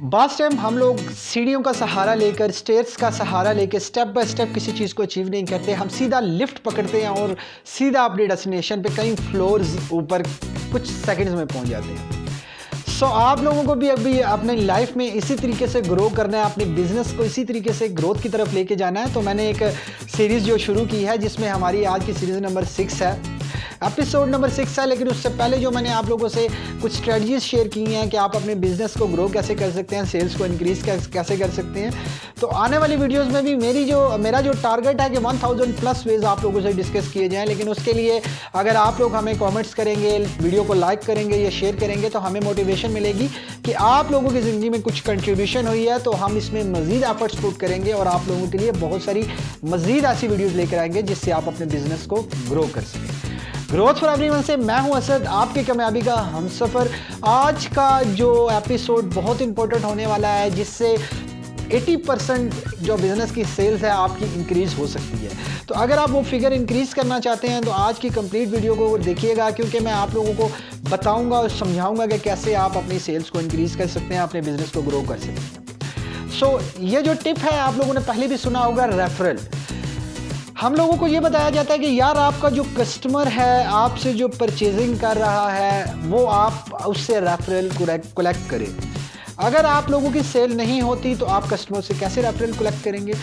बास टाइम हम लोग सीढ़ियों का सहारा लेकर, स्टेयर्स का सहारा लेकर स्टेप बाय स्टेप किसी चीज़ को अचीव नहीं करते। हम सीधा लिफ्ट पकड़ते हैं और सीधा अपने डेस्टिनेशन पे कई फ्लोर्स ऊपर कुछ सेकंड्स में पहुंच जाते हैं। सो आप लोगों को भी अभी अपने लाइफ में इसी तरीके से ग्रो करना है, अपने बिजनेस को इसी तरीके से ग्रोथ की तरफ लेके जाना है। तो मैंने एक सीरीज़ जो शुरू की है, जिसमें हमारी आज की सीरीज़ नंबर 6 है, एपिसोड नंबर 6 है। लेकिन उससे पहले जो मैंने आप लोगों से कुछ स्ट्रेटजीज शेयर की हैं कि आप अपने बिजनेस को ग्रो कैसे कर सकते हैं, सेल्स को इंक्रीज कैसे कर सकते हैं। तो आने वाली वीडियोस में भी मेरा जो टारगेट है कि 1000 प्लस वेज आप लोगों से डिस्कस किए जाएं। लेकिन उसके लिए अगर आप लोग हमें कमेंट्स करेंगे, वीडियो को लाइक करेंगे या शेयर करेंगे, तो हमें मोटिवेशन मिलेगी कि आप लोगों की ज़िंदगी में कुछ कंट्रीब्यूशन हुई है। तो हम इसमें मज़ीद एफर्ट्स पुट करेंगे और आप लोगों के लिए बहुत सारी मज़ीद ऐसी वीडियोज़ लेकर आएंगे जिससे आप अपने बिजनेस को ग्रो कर सकें। ग्रोथ फॉर एवरीवन से मैं हूं असद, आपकी कामयाबी का हमसफर। आज का जो एपिसोड बहुत इंपॉर्टेंट होने वाला है, जिससे 80% जो बिजनेस की सेल्स है आपकी इंक्रीज हो सकती है। तो अगर आप वो फिगर इंक्रीज करना चाहते हैं तो आज की कंप्लीट वीडियो को देखिएगा, क्योंकि मैं आप लोगों को बताऊंगा और समझाऊंगा कि कैसे आप अपनी सेल्स को इंक्रीज कर सकते हैं, अपने बिजनेस को ग्रो कर सकते हैं। सो ये जो टिप है आप लोगों ने पहले भी सुना होगा, रेफरल। हम लोगों को ये बताया जाता है कि यार आपका जो कस्टमर है, आपसे जो परचेजिंग कर रहा है, वो आप उससे रेफरल कलेक्ट करें। अगर आप लोगों की सेल नहीं होती तो आप कस्टमर से कैसे रेफरल कलेक्ट करेंगे,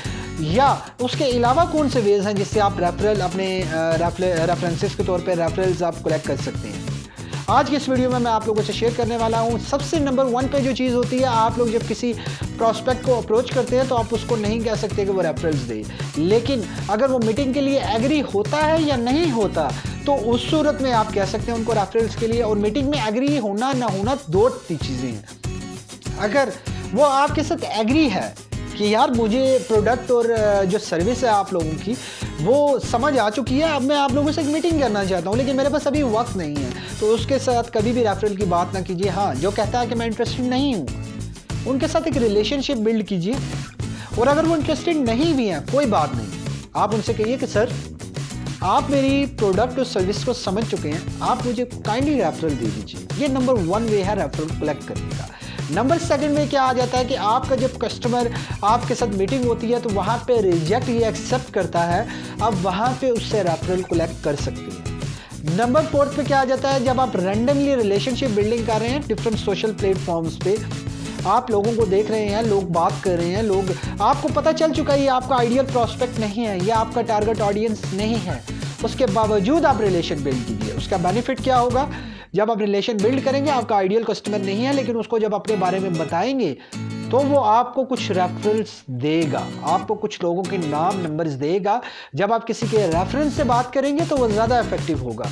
या उसके अलावा कौन से वेज हैं जिससे आप रेफरल अपने रेफरेंसेस के तौर पे रेफरल्स आप कलेक्ट कर सकते हैं। आज की इस वीडियो में मैं आप लोगों से शेयर करने वाला हूं। सबसे नंबर 1 पे जो चीज़ होती है, आप लोग जब किसी प्रॉस्पेक्ट को अप्रोच करते हैं तो आप उसको नहीं कह सकते कि वो रेफरल्स दे, लेकिन अगर वो मीटिंग के लिए एग्री होता है या नहीं होता तो उस सूरत में आप कह सकते हैं उनको रेफरल्स के लिए। और मीटिंग में एग्री होना ना होना 2 चीज़ें हैं। अगर वो आपके साथ एग्री है कि यार मुझे प्रोडक्ट और जो सर्विस है आप लोगों की वो समझ आ चुकी है, अब मैं आप लोगों से एक मीटिंग करना चाहता हूँ लेकिन मेरे पास अभी वक्त नहीं है, तो उसके साथ कभी भी रेफरल की बात ना कीजिए। हाँ, जो कहता है कि मैं इंटरेस्टेड नहीं हूँ, उनके साथ एक रिलेशनशिप बिल्ड कीजिए। और अगर वो इंटरेस्टेड नहीं भी हैं, कोई बात नहीं, आप उनसे कहिए कि सर आप मेरी प्रोडक्ट और सर्विस को समझ चुके हैं, आप मुझे काइंडली रेफरल दे दीजिए। ये नंबर 1 वे है रेफरल कलेक्ट करने का। नंबर 2 में क्या आ जाता है कि आपका जब कस्टमर आपके साथ मीटिंग होती है तो वहाँ पे रिजेक्ट या एक्सेप्ट करता है, अब वहाँ पे उससे रेफरल कलेक्ट कर सकते हैं। नंबर 4 पे क्या आ जाता है, जब आप रैंडमली रिलेशनशिप बिल्डिंग कर रहे हैं डिफरेंट सोशल प्लेटफॉर्म्स पे, आप लोगों को देख रहे हैं, लोग बात कर रहे हैं, लोग आपको पता चल चुका है ये आपका आइडियल प्रॉस्पेक्ट नहीं है, ये आपका टारगेट ऑडियंस नहीं है, उसके बावजूद आप रिलेशन बिल्ड कीजिए। उसका बेनिफिट क्या होगा, जब आप रिलेशन बिल्ड करेंगे, आपका आइडियल कस्टमर नहीं है लेकिन उसको जब अपने बारे में बताएंगे तो वो आपको कुछ रेफरल्स देगा, आपको कुछ लोगों के नाम नंबर्स देगा। जब आप किसी के रेफरेंस से बात करेंगे तो वो ज़्यादा इफेक्टिव होगा।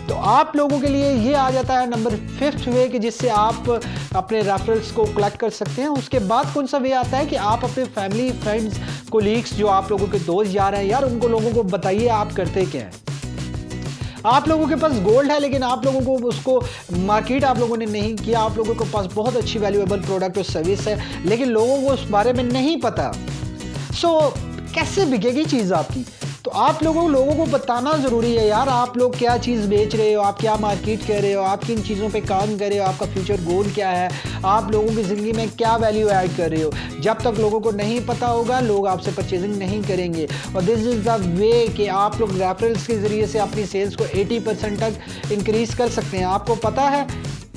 तो आप लोगों के लिए ये आ जाता है नंबर 5 वे कि जिससे आप अपने रेफरल्स को कलेक्ट कर सकते हैं। उसके बाद कौन सा वे आता है कि आप अपने फैमिली, फ्रेंड्स, कोलीग्स, जो आप लोगों के दोस्त यार हैं, यार उनको लोगों को बताइए आप करते क्या हैं। आप लोगों के पास गोल्ड है लेकिन आप लोगों को उसको मार्केट आप लोगों ने नहीं किया, आप लोगों के पास बहुत अच्छी वैल्यूएबल प्रोडक्ट और सर्विस है लेकिन लोगों को उस बारे में नहीं पता। सो कैसे बिकेगी चीज़ आपकी, तो आप लोगों को बताना ज़रूरी है। यार आप लोग क्या चीज़ बेच रहे हो, आप क्या मार्केट कर रहे हो, आप किन चीज़ों पे काम कर रहे हो, आपका फ्यूचर गोल क्या है, आप लोगों की ज़िंदगी में क्या वैल्यू ऐड कर रहे हो। जब तक लोगों को नहीं पता होगा, लोग आपसे परचेजिंग नहीं करेंगे। और दिस इज़ द वे कि आप लोग रेफरल्स के ज़रिए से अपनी सेल्स को 80% तक इंक्रीज़ कर सकते हैं। आपको पता है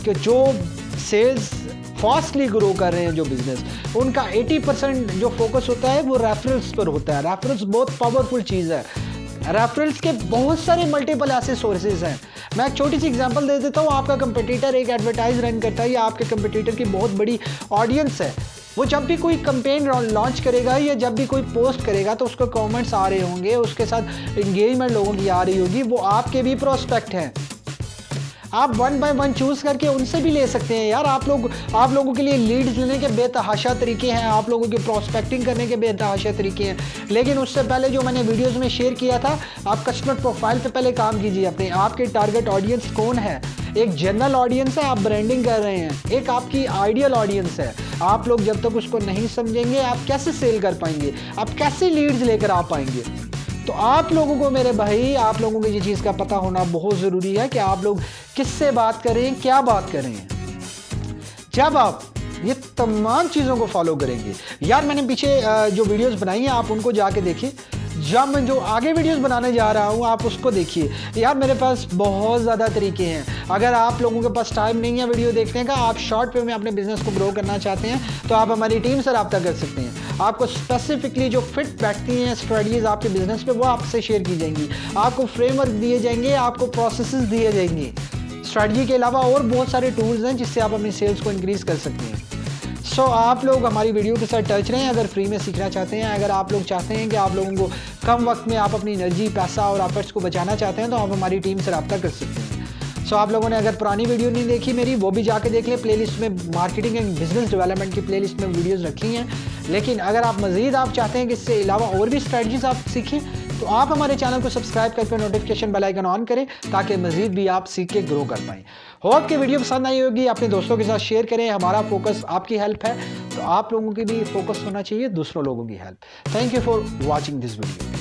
कि जो सेल्स फास्टली ग्रो कर रहे हैं जो बिजनेस, उनका 80% जो फोकस होता है वो रेफरल्स पर होता है। रेफरल्स बहुत पावरफुल चीज़ है। रेफरल्स के बहुत सारे मल्टीपल ऐसे सोर्सेज हैं। मैं एक छोटी सी एग्जांपल दे देता हूँ। आपका कंपटीटर एक एडवर्टाइज रन करता है या आपके कंपटीटर की बहुत बड़ी ऑडियंस है, वो जब भी कोई कैंपेन लॉन्च करेगा या जब भी कोई पोस्ट करेगा तो उसको कमेंट्स आ रहे होंगे, उसके साथ एंगेजमेंट लोगों की आ रही होगी, वो आपके भी प्रोस्पेक्ट हैं। आप 1 बाय 1 चूज करके उनसे भी ले सकते हैं। यार आप लोगों के लिए लीड्स लेने के बेतहाशा तरीके हैं, आप लोगों की प्रोस्पेक्टिंग करने के बेतहाशा तरीके हैं। लेकिन उससे पहले जो मैंने वीडियोस में शेयर किया था, आप कस्टमर प्रोफाइल पे पहले काम कीजिए अपने। आपके टारगेट ऑडियंस कौन है, एक जनरल ऑडियंस है, आप ब्रांडिंग कर रहे हैं, एक आपकी आइडियल ऑडियंस है। आप लोग जब तक उसको नहीं समझेंगे, आप कैसे सेल कर पाएंगे, आप कैसे लीड्स लेकर आ पाएंगे। तो आप लोगों को मेरे भाई, आप लोगों को ये चीज़ का पता होना बहुत ज़रूरी है कि आप लोग किससे बात करें, क्या बात करें। जब आप ये तमाम चीज़ों को फॉलो करेंगे। यार मैंने पीछे जो वीडियोस बनाई हैं आप उनको जाके देखिए, जब मैं जो आगे वीडियोस बनाने जा रहा हूँ आप उसको देखिए। यार मेरे पास बहुत ज़्यादा तरीके हैं। अगर आप लोगों के पास टाइम नहीं है वीडियो देखने का, आप शॉर्ट पे में अपने बिजनेस को ग्रो करना चाहते हैं, तो आप हमारी टीम से रब्ता कर सकते हैं। आपको स्पेसिफिकली जो फिट बैठती हैं स्ट्रेटजीज आपके बिजनेस पे, वो आपसे शेयर की जाएंगी। आपको फ्रेमवर्क दिए जाएंगे, आपको प्रोसेसेस दिए जाएंगे। स्ट्रेटजी के अलावा और बहुत सारे टूल्स हैं जिससे आप अपनी सेल्स को इंक्रीज कर सकते हैं। सो आप लोग हमारी वीडियो के साथ टच रहें अगर फ्री में सीखना चाहते हैं। अगर आप लोग चाहते हैं कि आप लोगों को कम वक्त में आप अपनी एनर्जी, पैसा और एफर्ट्स को बचाना चाहते हैं, तो आप हमारी टीम से रब्ता कर सकते हैं। सो आप लोगों ने अगर पुरानी वीडियो नहीं देखी मेरी, वो भी जाके देख लें। प्लेलिस्ट में मार्केटिंग एंड बिजनेस डेवलपमेंट की प्लेलिस्ट में वीडियोस रखी हैं। लेकिन अगर आप मज़ीद आप चाहते हैं कि इससे अलावा और भी स्ट्रैटेजीज आप सीखें, तो आप हमारे चैनल को सब्सक्राइब करके नोटिफिकेशन बेल आइकन ऑन करें ताकि मज़ीद भी आप सीख के ग्रो कर पाएँ। होप कि वीडियो पसंद आई होगी, अपने दोस्तों के साथ शेयर करें। हमारा फोकस आपकी हेल्प है, तो आप लोगों की भी फोकस होना चाहिए दूसरों लोगों की help. Thank you for watching this video.